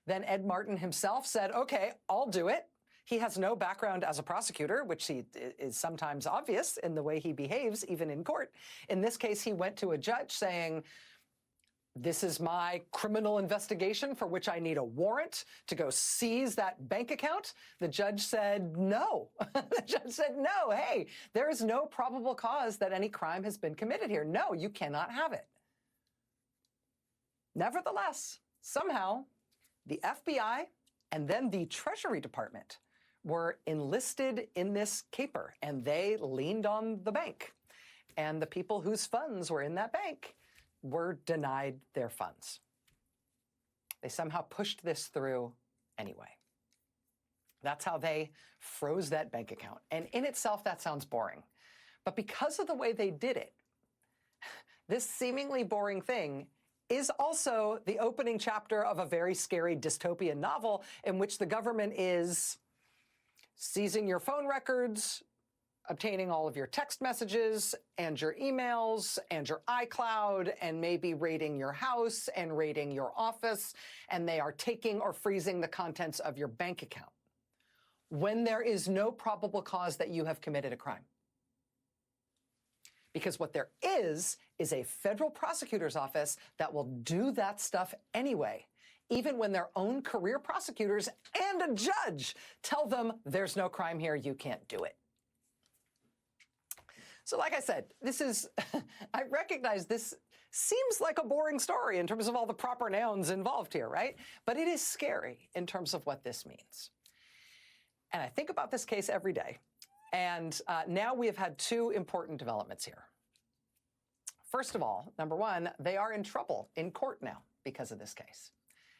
Then Ed Martin himself said, okay, I'll do it. He has no background as a prosecutor, which is sometimes obvious in the way he behaves, even in court. In this case, he went to a judge saying, this is my criminal investigation for which I need a warrant to go seize that bank account. The judge said no. The judge said, no, hey, there is no probable cause that any crime has been committed here. No, you cannot have it. Nevertheless, somehow, the FBI and then the Treasury Department were enlisted in this caper, and they leaned on the bank. And the people whose funds were in that bank were denied their funds. They somehow pushed this through anyway. That's how they froze that bank account. And in itself, that sounds boring. But because of the way they did it, this seemingly boring thing is also the opening chapter of a very scary dystopian novel in which the government is seizing your phone records, obtaining all of your text messages and your emails and your iCloud, and maybe raiding your house and raiding your office, and they are taking or freezing the contents of your bank account when there is no probable cause that you have committed a crime. Because what there is a federal prosecutor's office that will do that stuff anyway, even when their own career prosecutors and a judge tell them there's no crime here, you can't do it. So like I said, this is, I recognize this seems like a boring story in terms of all the proper nouns involved here, right? But it is scary in terms of what this means. And I think about this case every day. And now we have had two important developments here. First of all, number one, they are in trouble in court now because of this case.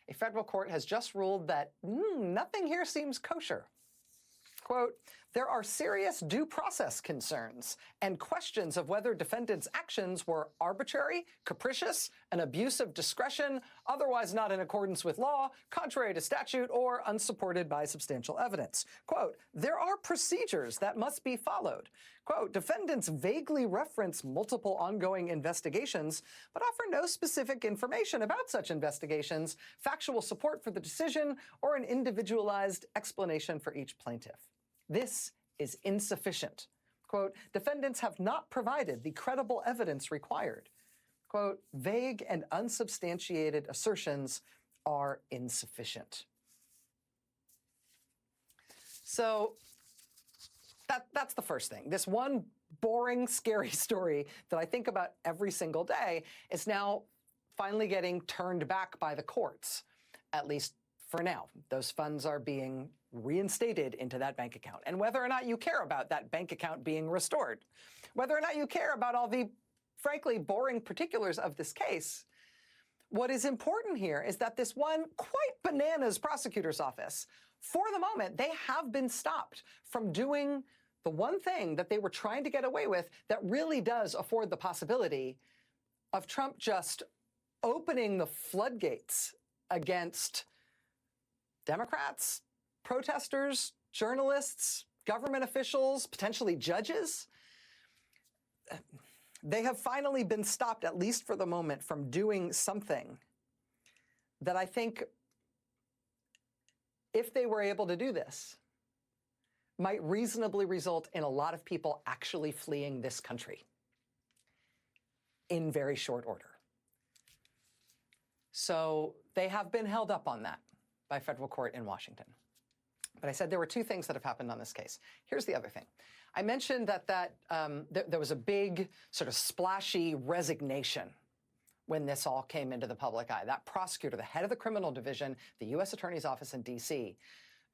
A federal court has just ruled that nothing here seems kosher. Quote, there are serious due process concerns and questions of whether defendants' actions were arbitrary, capricious, an abuse of discretion, otherwise not in accordance with law, contrary to statute, or unsupported by substantial evidence. Quote, there are procedures that must be followed. Quote, defendants vaguely reference multiple ongoing investigations, but offer no specific information about such investigations, factual support for the decision, or an individualized explanation for each plaintiff. This is insufficient. Quote, defendants have not provided the credible evidence required. Quote, vague and unsubstantiated assertions are insufficient. So that's the first thing. This one boring, scary story that I think about every single day is now finally getting turned back by the courts, at least for now. Those funds are being reinstated into that bank account. And whether or not you care about that bank account being restored, whether or not you care about all the, frankly, boring particulars of this case, what is important here is that this one quite bananas prosecutor's office, for the moment, they have been stopped from doing the one thing that they were trying to get away with that really does afford the possibility of Trump just opening the floodgates against Democrats, protesters, journalists, government officials, potentially judges. They have finally been stopped, at least for the moment, from doing something that I think, if they were able to do this, might reasonably result in a lot of people actually fleeing this country in very short order. So they have been held up on that by federal court in Washington. But I said there were two things that have happened on this case. Here's the other thing. I mentioned that there was a big sort of splashy resignation when this all came into the public eye. That prosecutor, the head of the criminal division, the U.S. Attorney's Office in D.C.,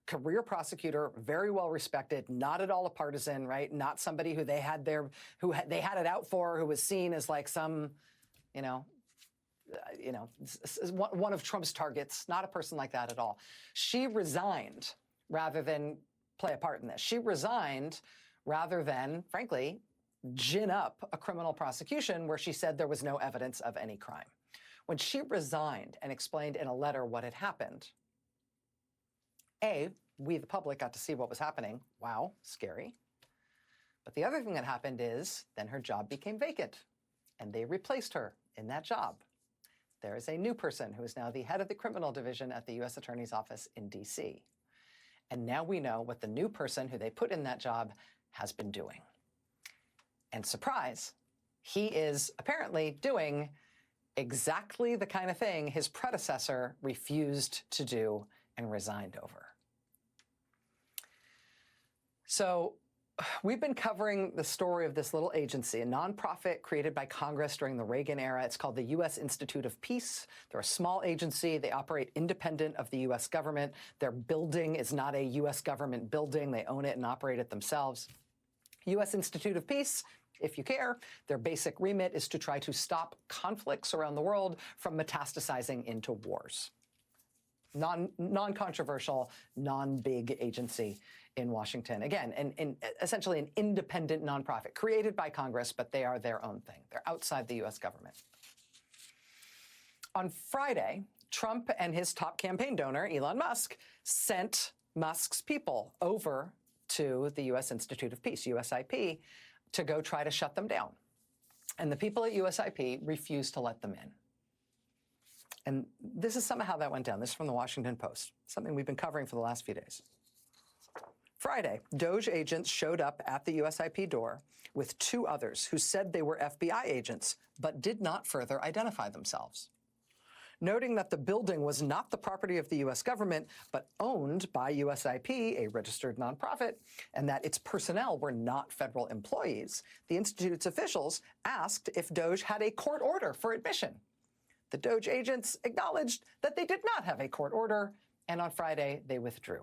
career prosecutor, very well respected, not at all a partisan, right? Not somebody who they had it out for, who was seen as like some, one of Trump's targets, not a person like that at all. She resigned rather than play a part in this. She resigned rather than, frankly, gin up a criminal prosecution where she said there was no evidence of any crime. When she resigned and explained in a letter what had happened, A, we, the public, got to see what was happening. Wow, scary. But the other thing that happened is then her job became vacant, and they replaced her in that job. there is a new person who is now the head of the criminal division at the U.S. Attorney's Office in D.C. And now we know what the new person who they put in that job has been doing. And surprise, he is apparently doing exactly the kind of thing his predecessor refused to do and resigned over. So we've been covering the story of this little agency, a nonprofit created by Congress during the Reagan era. It's called the U.S. Institute of Peace. They're a small agency. They operate independent of the U.S. government. Their building is not a U.S. government building. They own it and operate it themselves. U.S. Institute of Peace, if you care, their basic remit is to try to stop conflicts around the world from metastasizing into wars. Non-controversial, non-big agency in Washington. Again, essentially an independent nonprofit created by Congress, but they are their own thing. They're outside the U.S. government. On Friday, Trump and his top campaign donor, Elon Musk, sent Musk's people over to the U.S. Institute of Peace, USIP, to go try to shut them down. And the people at USIP refused to let them in. And this is somehow how that went down. This is from the Washington Post, something we've been covering for the last few days. Friday, DOJ agents showed up at the USIP door with two others who said they were FBI agents, but did not further identify themselves. Noting that the building was not the property of the U.S. government, but owned by USIP, a registered nonprofit, and that its personnel were not federal employees, the Institute's officials asked if DOJ had a court order for admission. The DOJ agents acknowledged that they did not have a court order, and on Friday, they withdrew.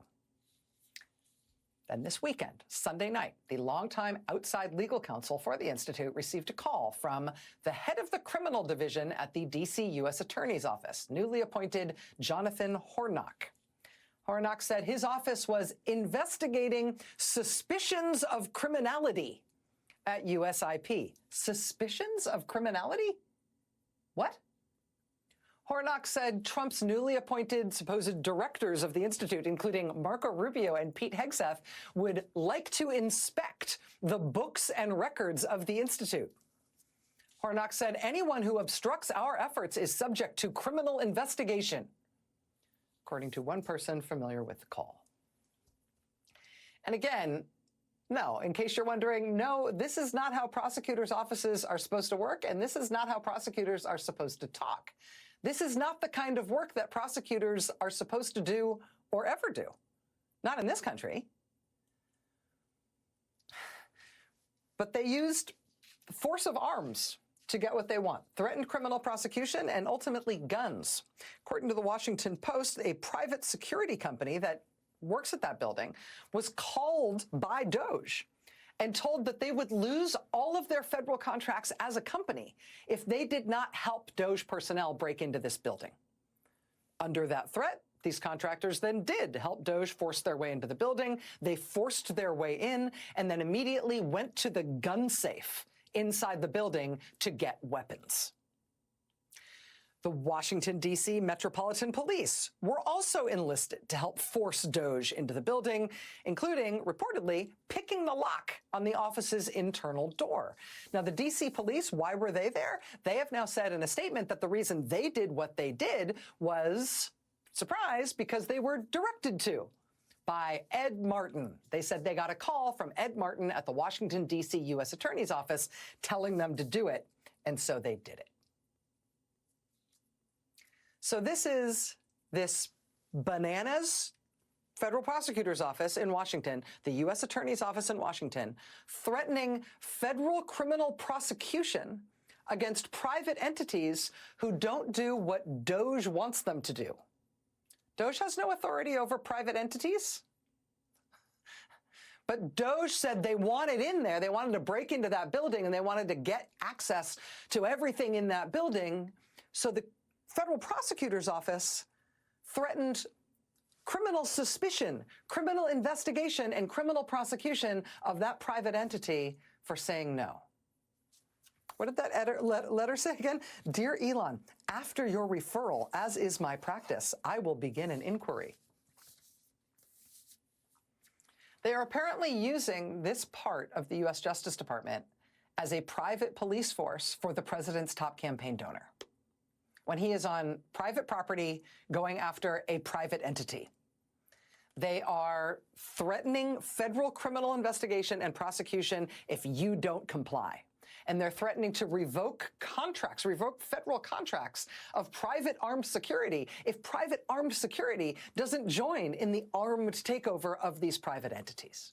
Then this weekend, Sunday night, the longtime outside legal counsel for the Institute received a call from the head of the criminal division at the D.C. U.S. Attorney's Office, newly appointed Jonathan Hornock. Hornock said his office was investigating suspicions of criminality at USIP. Suspicions of criminality? What? Hornock said Trump's newly appointed supposed directors of the Institute, including Marco Rubio and Pete Hegseth, would like to inspect the books and records of the Institute. Hornock said anyone who obstructs our efforts is subject to criminal investigation, according to one person familiar with the call. And again, no, in case you're wondering, no, this is not how prosecutors' offices are supposed to work, and this is not how prosecutors are supposed to talk. This is not the kind of work that prosecutors are supposed to do or ever do. Not in this country. But they used force of arms to get what they want. Threatened criminal prosecution and ultimately guns. According to the Washington Post, a private security company that works at that building was called by DOJ and told that they would lose all of their federal contracts as a company if they did not help DOJ personnel break into this building. Under that threat, these contractors then did help DOJ force their way into the building. They forced their way in and then immediately went to the gun safe inside the building to get weapons. The Washington, D.C. Metropolitan Police were also enlisted to help force DOJ into the building, including, reportedly, picking the lock on the office's internal door. Now, the D.C. police, why were they there? They have now said in a statement that the reason they did what they did was, surprise, because they were directed to by Ed Martin. They said they got a call from Ed Martin at the Washington, D.C. U.S. Attorney's Office telling them to do it, and so they did it. So this is this bananas federal prosecutor's office in Washington, the U.S. Attorney's Office in Washington, threatening federal criminal prosecution against private entities who don't do what DOJ wants them to do. DOJ has no authority over private entities. But DOJ said they wanted in there. They wanted to break into that building, and they wanted to get access to everything in that building. So the federal prosecutor's office threatened criminal suspicion, criminal investigation, and criminal prosecution of that private entity for saying no. What did that letter say again? Dear Elon, after your referral, as is my practice, I will begin an inquiry. They are apparently using this part of the U.S. Justice Department as a private police force for the president's top campaign donor. when he is on private property going after a private entity. They are threatening federal criminal investigation and prosecution if you don't comply. And they're threatening to revoke federal contracts of private armed security if private armed security doesn't join in the armed takeover of these private entities.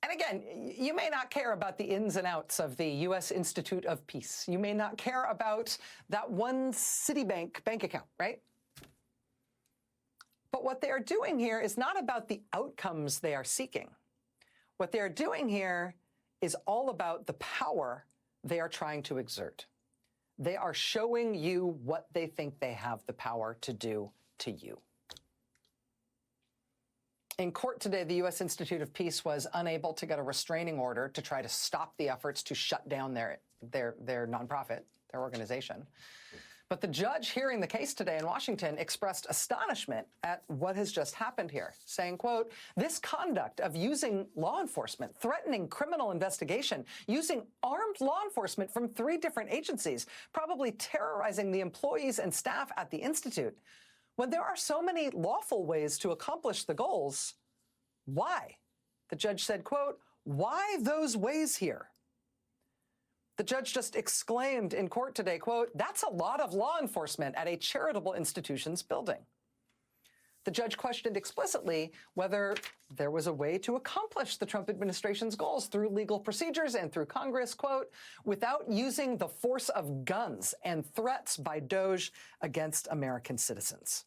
And again, you may not care about the ins and outs of the U.S. Institute of Peace. You may not care about that one Citibank bank account, right? But what they are doing here is not about the outcomes they are seeking. What they are doing here is all about the power they are trying to exert. They are showing you what they think they have the power to do to you. In court today, the U.S. Institute of Peace was unable to get a restraining order to try to stop the efforts to shut down their nonprofit, their organization. But the judge hearing the case today in Washington expressed astonishment at what has just happened here, saying, quote, "This conduct of using law enforcement, threatening criminal investigation, using armed law enforcement from 3 different agencies, probably terrorizing the employees and staff at the Institute. When there are so many lawful ways to accomplish the goals, why?" The judge said, quote, "Why those ways here?" The judge just exclaimed in court today, quote, "That's a lot of law enforcement at a charitable institution's building." The judge questioned explicitly whether there was a way to accomplish the Trump administration's goals through legal procedures and through Congress, quote, "without using the force of guns and threats by DOJ against American citizens."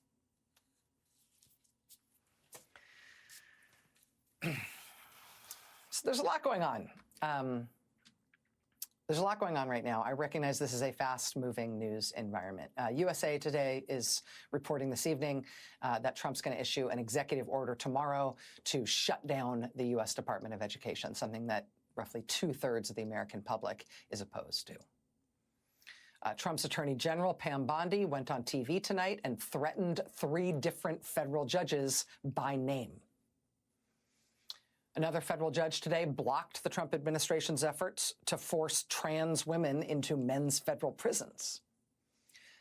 So there's a lot going on. There's a lot going on right now. I recognize this is a fast-moving news environment. USA Today is reporting this evening that Trump's going to issue an executive order tomorrow to shut down the U.S. Department of Education, something that roughly 2/3 of the American public is opposed to. Trump's Attorney General, Pam Bondi, went on TV tonight and threatened 3 different federal judges by name. Another federal judge today blocked the Trump administration's efforts to force trans women into men's federal prisons.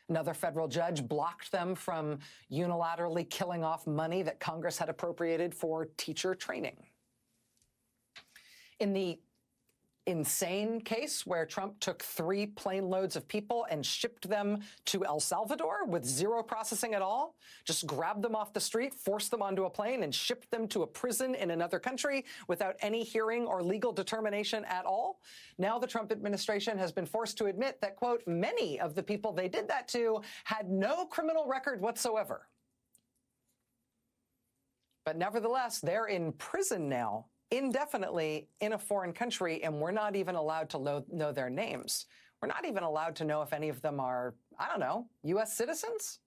Another federal judge blocked them from unilaterally killing off money that Congress had appropriated for teacher training. In the insane case where Trump took 3 plane loads of people and shipped them to El Salvador with 0 processing at all, just grabbed them off the street, forced them onto a plane, and shipped them to a prison in another country without any hearing or legal determination at all. Now the Trump administration has been forced to admit that, quote, "many of the people they did that to had no criminal record whatsoever." But nevertheless, they're in prison now, indefinitely in a foreign country, and we're not even allowed to know their names. We're not even allowed to know if any of them are, I don't know, U.S. citizens?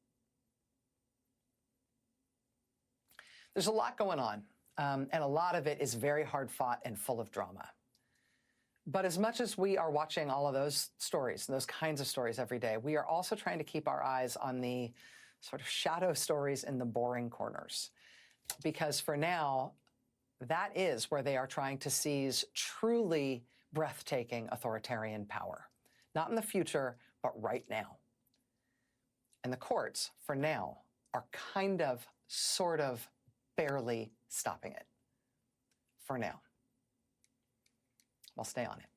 There's a lot going on, and a lot of it is very hard-fought and full of drama. But as much as we are watching all of those stories, those kinds of stories every day, we are also trying to keep our eyes on the sort of shadow stories in the boring corners. Because for now, that is where they are trying to seize truly breathtaking authoritarian power. Not in the future, but right now. And the courts, for now, are kind of, sort of, barely stopping it. For now. I'll stay on it.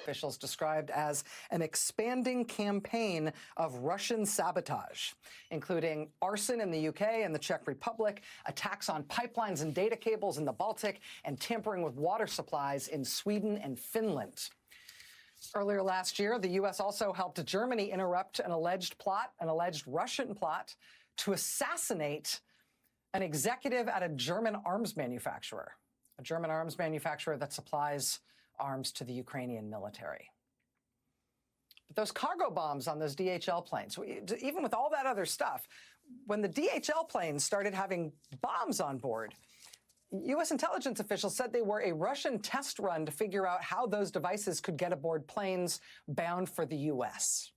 Officials described as an expanding campaign of Russian sabotage, including arson in the UK and the Czech Republic, attacks on pipelines and data cables in the Baltic, and tampering with water supplies in Sweden and Finland. Earlier last year, the U.S. also helped Germany interrupt an alleged Russian plot to assassinate an executive at a German arms manufacturer that supplies arms to the Ukrainian military. But those cargo bombs on those DHL planes, even with all that other stuff, when the DHL planes started having bombs on board, U.S. intelligence officials said they were a Russian test run to figure out how those devices could get aboard planes bound for the U.S.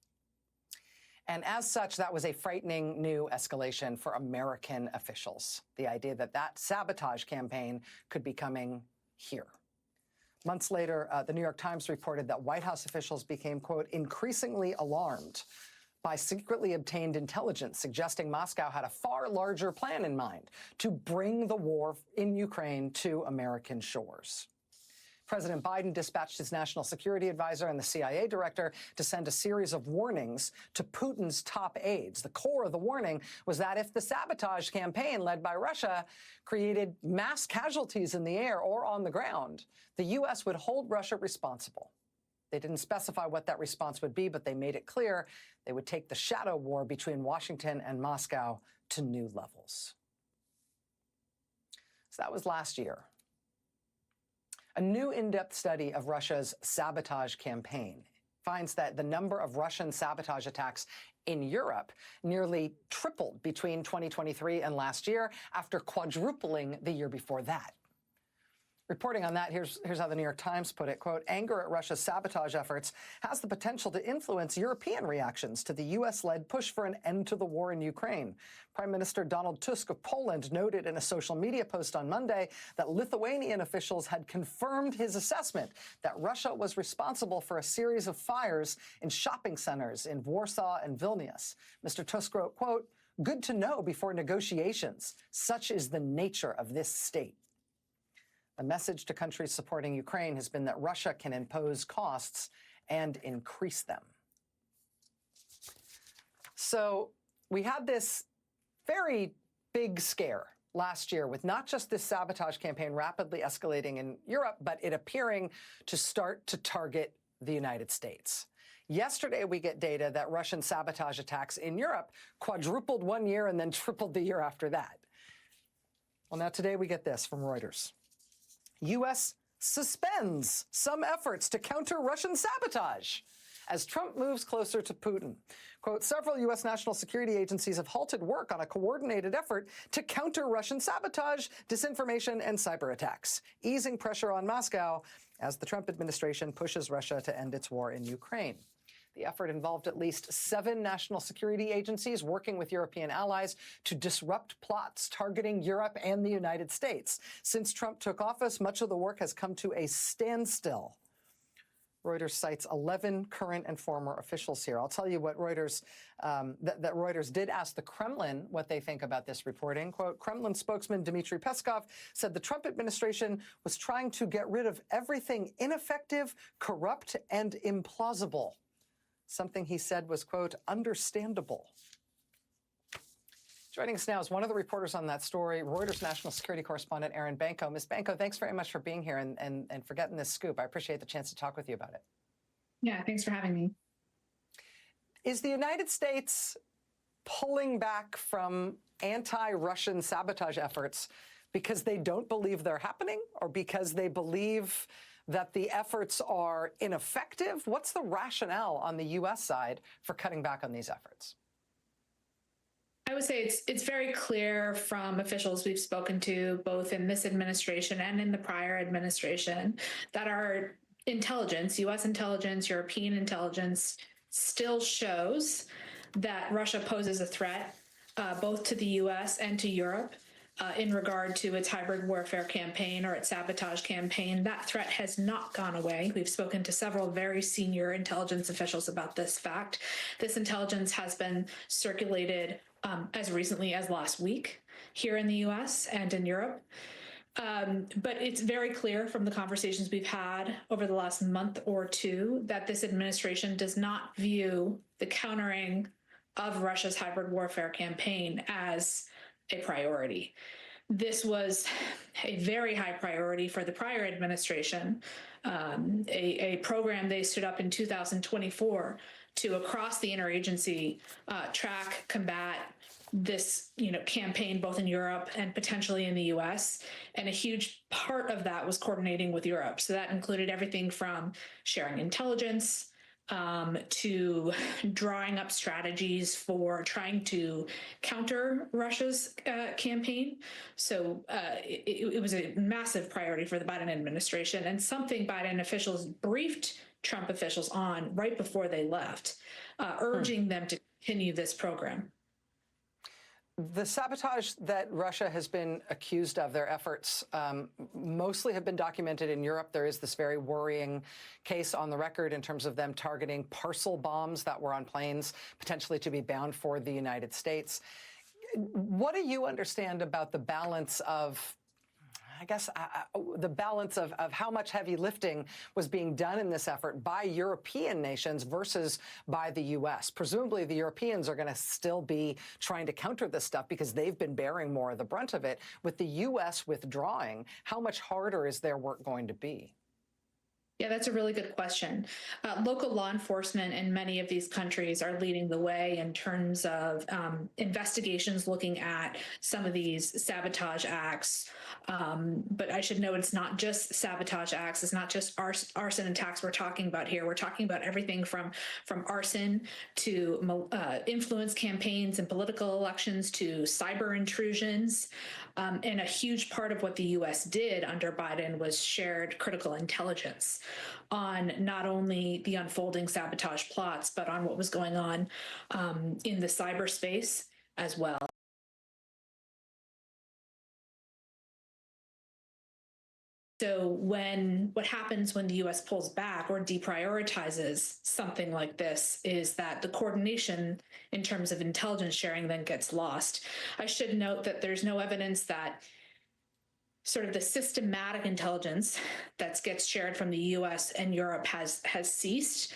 And as such, that was a frightening new escalation for American officials, the idea that that sabotage campaign could be coming here. Months later, the New York Times reported that White House officials became, quote, increasingly alarmed by secretly obtained intelligence suggesting Moscow had a far larger plan in mind to bring the war in Ukraine to American shores. President Biden dispatched his national security advisor and the CIA director to send a series of warnings to Putin's top aides. The core of the warning was that if the sabotage campaign led by Russia created mass casualties in the air or on the ground, the U.S. would hold Russia responsible. They didn't specify what that response would be, but they made it clear they would take the shadow war between Washington and Moscow to new levels. So that was last year. A new in-depth study of Russia's sabotage campaign finds that the number of Russian sabotage attacks in Europe nearly tripled between 2023 and last year, after quadrupling the year before that. Reporting on that, here's how the New York Times put it, quote, anger at Russia's sabotage efforts has the potential to influence European reactions to the U.S.-led push for an end to the war in Ukraine. Prime Minister Donald Tusk of Poland noted in a social media post on Monday that Lithuanian officials had confirmed his assessment that Russia was responsible for a series of fires in shopping centers in Warsaw and Vilnius. Mr. Tusk wrote, quote, good to know before negotiations. Such is the nature of this state. The message to countries supporting Ukraine has been that Russia can impose costs and increase them. So we had this very big scare last year with not just this sabotage campaign rapidly escalating in Europe, but it appearing to start to target the United States. Yesterday, we get data that Russian sabotage attacks in Europe quadrupled one year and then tripled the year after that. Well, now today we get this from Reuters. U.S. suspends some efforts to counter Russian sabotage as Trump moves closer to Putin. Quote, several U.S. national security agencies have halted work on a coordinated effort to counter Russian sabotage, disinformation, and cyber attacks, easing pressure on Moscow as the Trump administration pushes Russia to end its war in Ukraine. The effort involved at least 7 national security agencies working with European allies to disrupt plots targeting Europe and the United States. Since Trump took office, much of the work has come to a standstill. Reuters cites 11 current and former officials here. I'll tell you what Reuters, that Reuters did ask the Kremlin what they think about this reporting. Quote, Kremlin spokesman Dmitry Peskov said the Trump administration was trying to get rid of everything ineffective, corrupt, and implausible. Something he said was, quote, understandable. Joining us now is one of the reporters on that story, Reuters national security correspondent Erin Banco. Ms. Banco, thanks very much for being here and for getting this scoop. I appreciate the chance to talk with you about it. Yeah, thanks for having me. Is the United States pulling back from anti-Russian sabotage efforts because they don't believe they're happening, or because they believe that the efforts are ineffective? What's the rationale on the U.S. side for cutting back on these efforts? I would say it's very clear from officials we've spoken to, both in this administration and in the prior administration, that our intelligence, U.S. intelligence, European intelligence, still shows that Russia poses a threat both to the U.S. and to Europe. In regard to its hybrid warfare campaign or its sabotage campaign. That threat has not gone away. We've spoken to several very senior intelligence officials about this fact. This intelligence has been circulated as recently as last week here in the U.S. and in Europe. But it's very clear from the conversations we've had over the last month or two that this administration does not view the countering of Russia's hybrid warfare campaign as a priority. This was a very high priority for the prior administration, a program they stood up in 2024 to, across the interagency, track, combat this campaign both in Europe and potentially in the U.S. And a huge part of that was coordinating with Europe. So that included everything from sharing intelligence, to drawing up strategies for trying to counter Russia's campaign. So it was a massive priority for the Biden administration, and something Biden officials briefed Trump officials on right before they left, urging them to continue this program. The sabotage that Russia has been accused of, their efforts mostly have been documented in Europe. There is this very worrying case on the record in terms of them targeting parcel bombs that were on planes, potentially to be bound for the United States. What do you understand about the balance of, I guess, the balance of how much heavy lifting was being done in this effort by European nations versus by the U.S.? Presumably, the Europeans are going to still be trying to counter this stuff because they've been bearing more of the brunt of it. With the U.S. withdrawing, how much harder is their work going to be? Yeah, that's a really good question. Local law enforcement in many of these countries are leading the way in terms of investigations looking at some of these sabotage acts. But I should note it's not just sabotage acts. It's not just arson attacks we're talking about here. We're talking about everything from arson to influence campaigns and political elections to cyber intrusions. And a huge part of what the U.S. did under Biden was shared critical intelligence on not only the unfolding sabotage plots, but on what was going on in the cyberspace as well. So what happens when the U.S. pulls back or deprioritizes something like this is that the coordination in terms of intelligence sharing then gets lost. I should note that there's no evidence that sort of the systematic intelligence that gets shared from the U.S. and Europe has ceased.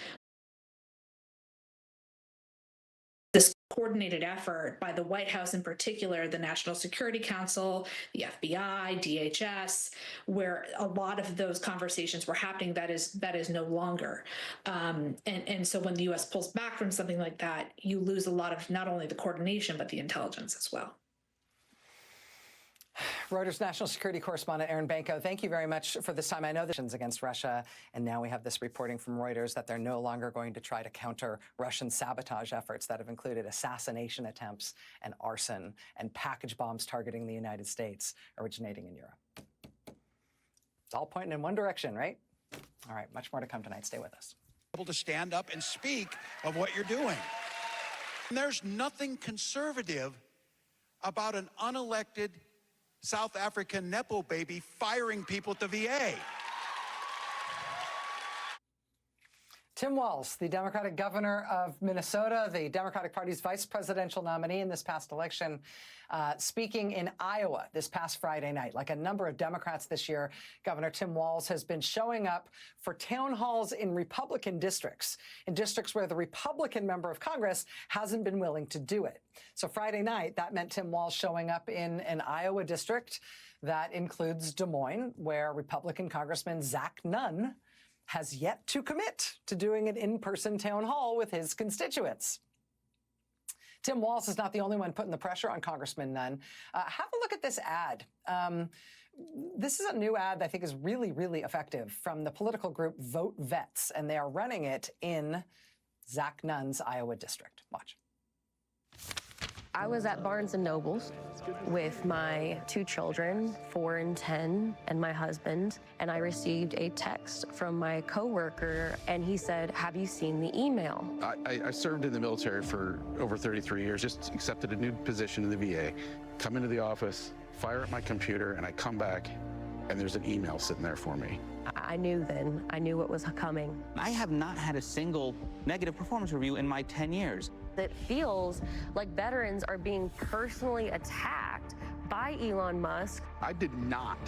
This coordinated effort by the White House in particular, the National Security Council, the FBI, DHS, where a lot of those conversations were happening, that is no longer. And so when the U.S. pulls back from something like that, you lose a lot of not only the coordination, but the intelligence as well. Reuters national security correspondent Aaron Banco, thank you very much for this time. I know there's against Russia, and now we have this reporting from Reuters that they're no longer going to try to counter Russian sabotage efforts that have included assassination attempts and arson and package bombs targeting the United States originating in Europe. It's all pointing in one direction, right? All right, much more to come tonight. Stay with us. Able to stand up and speak of what you're doing. And there's nothing conservative about an unelected South African Nepo baby firing people at the VA. Tim Walz, the Democratic governor of Minnesota, the Democratic Party's vice presidential nominee in this past election, speaking in Iowa this past Friday night. Like a number of Democrats this year, Governor Tim Walz has been showing up for town halls in Republican districts, in districts where the Republican member of Congress hasn't been willing to do it. So Friday night, that meant Tim Walz showing up in an Iowa district that includes Des Moines, where Republican Congressman Zach Nunn has yet to commit to doing an in-person town hall with his constituents. Tim Walz is not the only one putting the pressure on Congressman Nunn. Have a look at this ad. This is a new ad that I think is really, really effective from the political group Vote Vets, and they are running it in Zach Nunn's Iowa district. Watch. I was at Barnes & Noble's with my 2 children, 4 and 10, and my husband, and I received a text from my coworker, and he said, "Have you seen the email?" I served in the military for over 33 years, just accepted a new position in the VA, come into the office, fire up my computer, and I come back, and there's an email sitting there for me. I knew then. I knew what was coming. I have not had a single negative performance review in my 10 years. It feels like veterans are being personally attacked by Elon Musk. I did not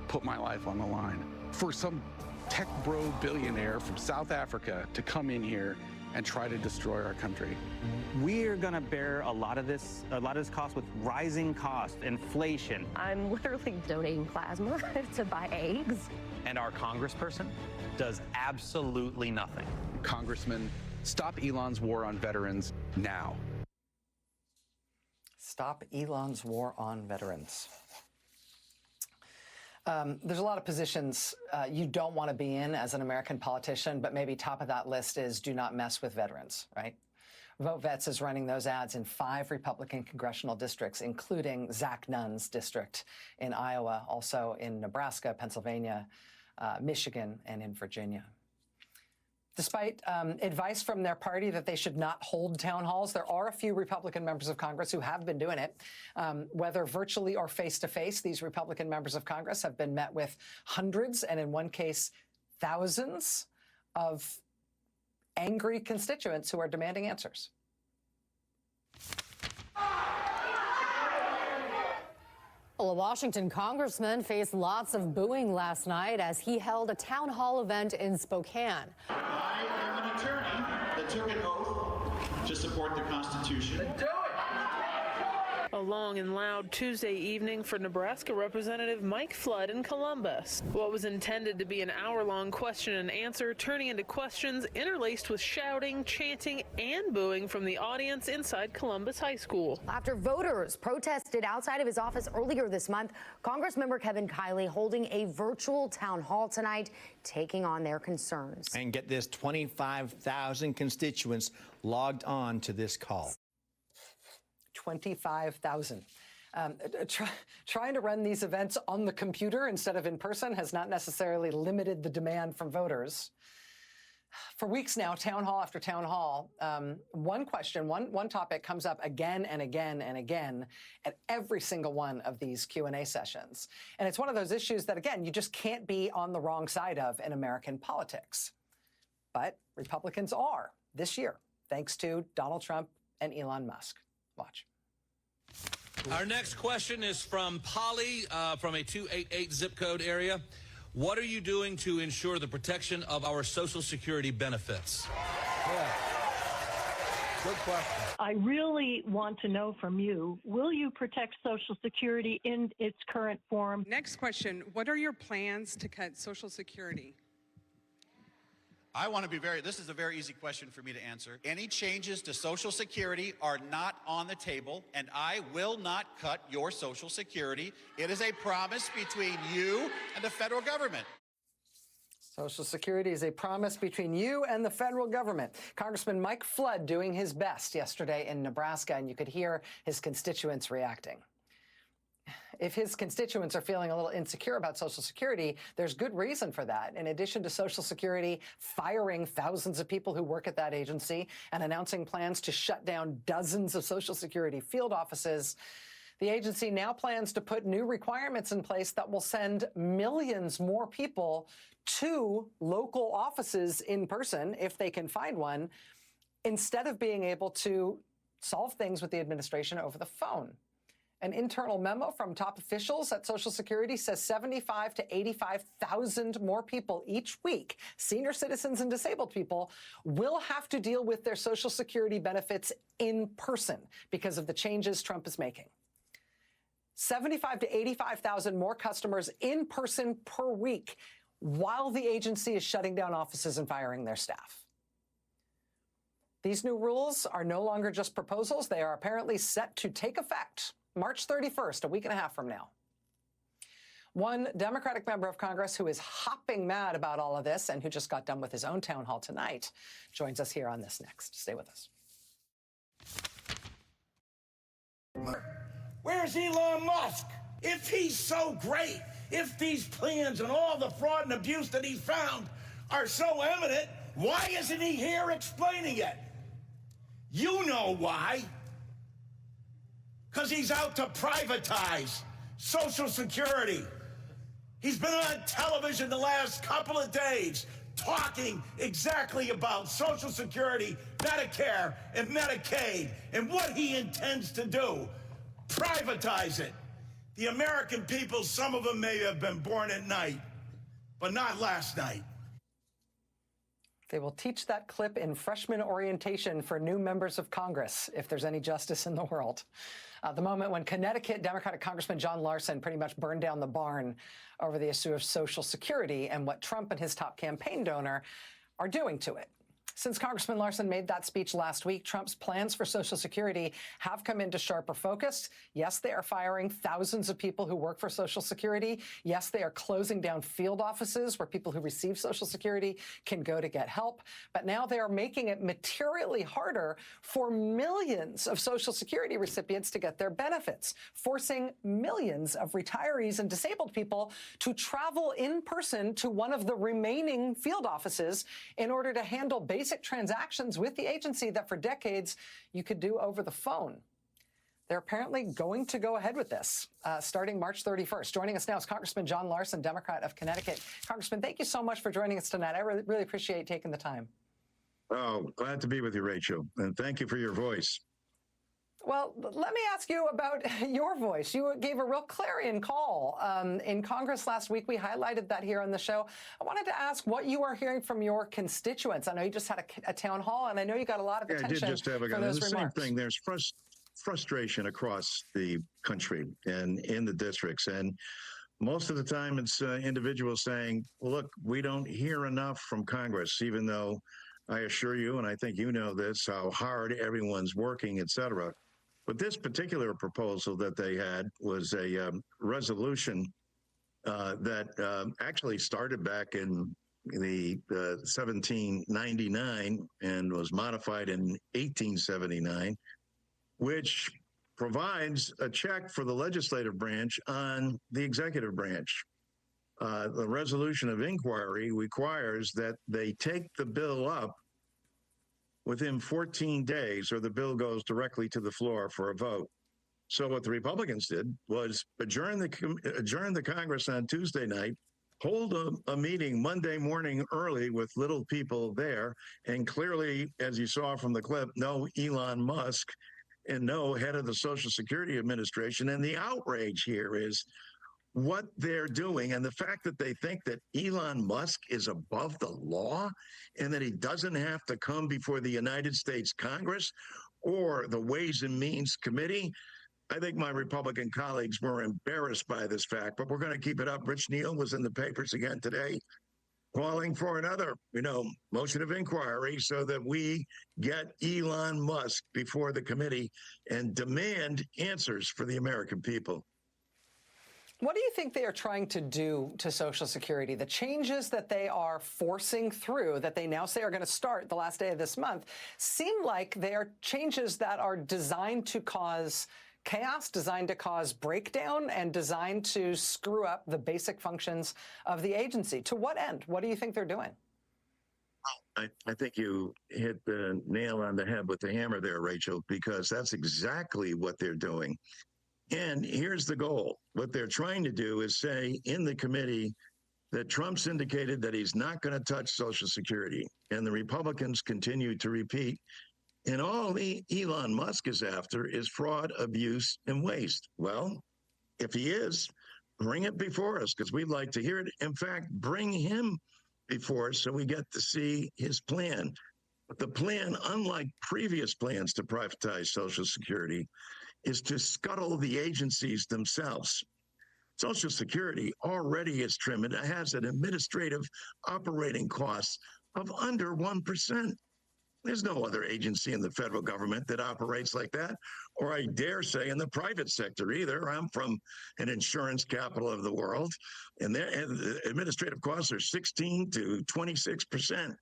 put my life on the line for some tech bro billionaire from South Africa to come in here and try to destroy our country. We're gonna bear a lot of this cost with rising costs, inflation. I'm literally donating plasma to buy eggs. And our congressperson does absolutely nothing. Congressman, stop Elon's war on veterans now. Stop Elon's war on veterans. There's a lot of positions you don't want to be in as an American politician, but maybe top of that list is do not mess with veterans, right? Vote Vets is running those ads in 5 Republican congressional districts, including Zach Nunn's district in Iowa, also in Nebraska, Pennsylvania, Michigan, and in Virginia. Despite advice from their party that they should not hold town halls, there are a few Republican members of Congress who have been doing it. Whether virtually or face-to-face, these Republican members of Congress have been met with hundreds, and in one case, thousands of angry constituents who are demanding answers. Well, a Washington congressman faced lots of booing last night as he held a town hall event in Spokane. I am an attorney that took an oath to support the Constitution. Do it! A long and loud Tuesday evening for Nebraska Representative Mike Flood in Columbus. What was intended to be an hour-long question and answer turning into questions interlaced with shouting, chanting, and booing from the audience inside Columbus High School. After voters protested outside of his office earlier this month, Congressmember Kevin Kiley holding a virtual town hall tonight, taking on their concerns. And get this, 25,000 constituents logged on to this call. 25,000. Trying to run these events on the computer instead of in person has not necessarily limited the demand from voters. For weeks now, town hall after town hall, one question, one topic comes up again and again and again at every single one of these Q&A sessions. And it's one of those issues that, again, you just can't be on the wrong side of in American politics. But Republicans are this year, thanks to Donald Trump and Elon Musk. Watch. Our next question is from Polly from a 288 zip code area. What are you doing to ensure the protection of our Social Security benefits? Yeah. Good question. I really want to know from you, will you protect Social Security in its current form? Next question, what are your plans to cut Social Security? I want to be this is a very easy question for me to answer. Any changes to Social Security are not on the table, and I will not cut your Social Security. It is a promise between you and the federal government. Social Security is a promise between you and the federal government. Congressman Mike Flood doing his best yesterday in Nebraska, and you could hear his constituents reacting. If his constituents are feeling a little insecure about Social Security, there's good reason for that. In addition to Social Security firing thousands of people who work at that agency and announcing plans to shut down dozens of Social Security field offices, the agency now plans to put new requirements in place that will send millions more people to local offices in person, if they can find one, instead of being able to solve things with the administration over the phone. An internal memo from top officials at Social Security says 75,000 to 85,000 more people each week, senior citizens and disabled people, will have to deal with their Social Security benefits in person because of the changes Trump is making. 75,000 to 85,000 more customers in person per week while the agency is shutting down offices and firing their staff. These new rules are no longer just proposals. They are apparently set to take effect March 31st, a week and a half from now. One Democratic member of Congress who is hopping mad about all of this and who just got done with his own town hall tonight joins us here on this next. Stay with us. Where's Elon Musk? If he's so great, if these plans and all the fraud and abuse that he's found are so evident, why isn't he here explaining it? You know why. Because he's out to privatize Social Security. He's been on television the last couple of days talking exactly about Social Security, Medicare, and Medicaid, and what he intends to do. Privatize it. The American people, some of them may have been born at night, but not last night. They will teach that clip in freshman orientation for new members of Congress, if there's any justice in the world. The moment when Connecticut Democratic Congressman John Larson pretty much burned down the barn over the issue of Social Security and what Trump and his top campaign donor are doing to it. Since Congressman Larson made that speech last week, Trump's plans for Social Security have come into sharper focus. Yes, they are firing thousands of people who work for Social Security. Yes, they are closing down field offices where people who receive Social Security can go to get help. But now they are making it materially harder for millions of Social Security recipients to get their benefits, forcing millions of retirees and disabled people to travel in person to one of the remaining field offices in order to handle basic transactions with the agency that for decades you could do over the phone. They're apparently going to go ahead with this starting March 31st. Joining us now is Congressman John Larson, Democrat of Connecticut. Congressman, thank you so much for joining us tonight. I really appreciate taking the time. Oh, glad to be with you, Rachel, and thank you for your voice. Well, let me ask you about your voice. You gave a real clarion call in Congress last week. We highlighted that here on the show. I wanted to ask what you are hearing from your constituents. I know you just had a town hall, and I know you got a lot of attention I did just have for those the remarks. same thing. There's frustration across the country and in the districts. And most of the time it's individuals saying, well, look, we don't hear enough from Congress, even though I assure you, and I think you know this, how hard everyone's working, et cetera. But this particular proposal that they had was a resolution that actually started back in the 1799 and was modified in 1879, which provides a check for the legislative branch on the executive branch. The resolution of inquiry requires that they take the bill up within 14 days, or the bill goes directly to the floor for a vote. So what the Republicans did was adjourn the Congress on Tuesday night, hold a meeting Monday morning early with little people there, and clearly, as you saw from the clip, no Elon Musk and no head of the Social Security Administration. And the outrage here is what they're doing, and the fact that they think that Elon Musk is above the law and that he doesn't have to come before the United States Congress or the Ways and Means Committee. I think my Republican colleagues were embarrassed by this fact, but we're going to keep it up. Rich Neal was in the papers again today calling for another, motion of inquiry so that we get Elon Musk before the committee and demand answers for the American people. What do you think they are trying to do to Social Security? The changes that they are forcing through, that they now say are going to start the last day of this month, seem like they are changes that are designed to cause chaos, designed to cause breakdown, and designed to screw up the basic functions of the agency. To what end? What do you think they're doing? I think you hit the nail on the head with the hammer there, Rachel, because that's exactly what they're doing. And here's the goal. What they're trying to do is say in the committee that Trump's indicated that he's not going to touch Social Security. And the Republicans continue to repeat. And all Elon Musk is after is fraud, abuse, and waste. Well, if he is, bring it before us because we'd like to hear it. In fact, bring him before us so we get to see his plan. But the plan, unlike previous plans to privatize Social Security, is to scuttle the agencies themselves. Social Security already is trim. It has an administrative operating cost of under 1%. There's no other agency in the federal government that operates like that, or I dare say in the private sector either. I'm from an insurance capital of the world, and their administrative costs are 16 to 26%.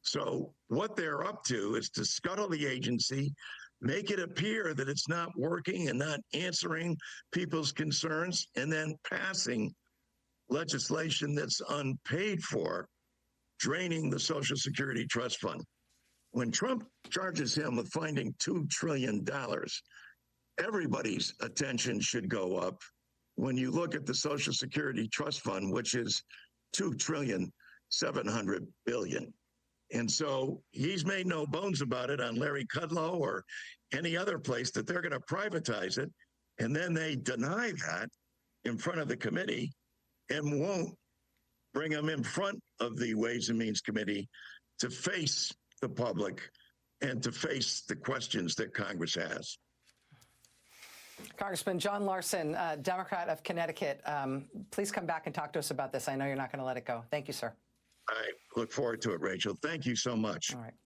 So what they're up to is to scuttle the agency, make it appear that it's not working and not answering people's concerns, and then passing legislation that's unpaid for, draining the Social Security Trust Fund. When Trump charges him with finding $2 trillion, everybody's attention should go up when you look at the Social Security Trust Fund, which is $2.7 trillion. And so he's made no bones about it on Larry Kudlow or any other place that they're going to privatize it. And then they deny that in front of the committee and won't bring them in front of the Ways and Means Committee to face the public and to face the questions that Congress has. Congressman John Larson, Democrat of Connecticut, please come back and talk to us about this. I know you're not going to let it go. Thank you, sir. I look forward to it, Rachel. Thank you so much. All right.